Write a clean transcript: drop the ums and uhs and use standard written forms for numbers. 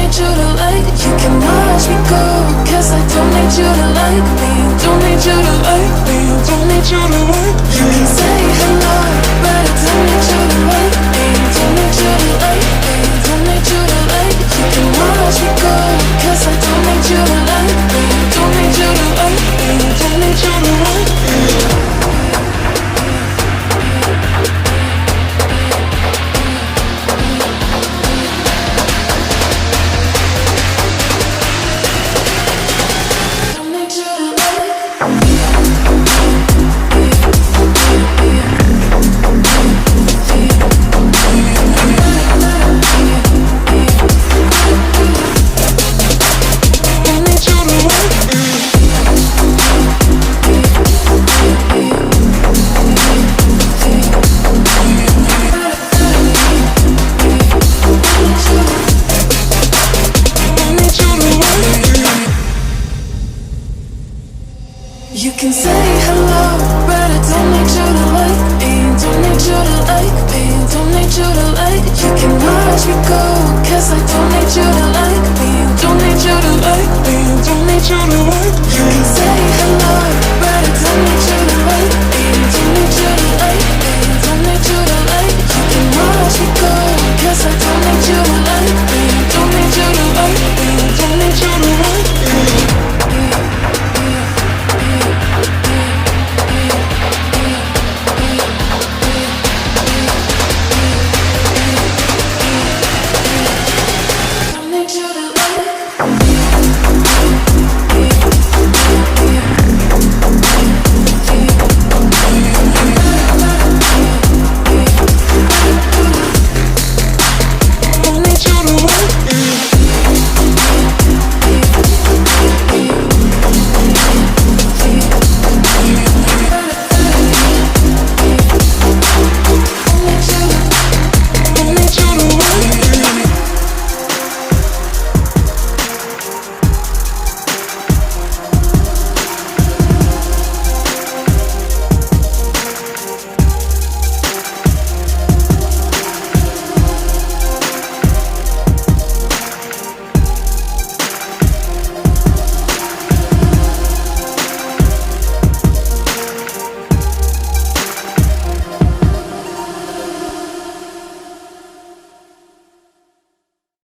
need you to like. You can watch me go, cause I don't need you to like me. Don't need you to like me. Don't need you to like me. You can say hello, but I don't need you to like me. Don't need you to like me. Don't need you to like. You can watch me go, cause I don't need you to like me. Don't need you to like me. Don't need you to like me. You can say hello, but I don't need you to like me. Don't need you to like me. Don't need you to like. You can watch me go, cause I don't need you to like me. Don't need you to like me. Don't need you to like. You can say hello,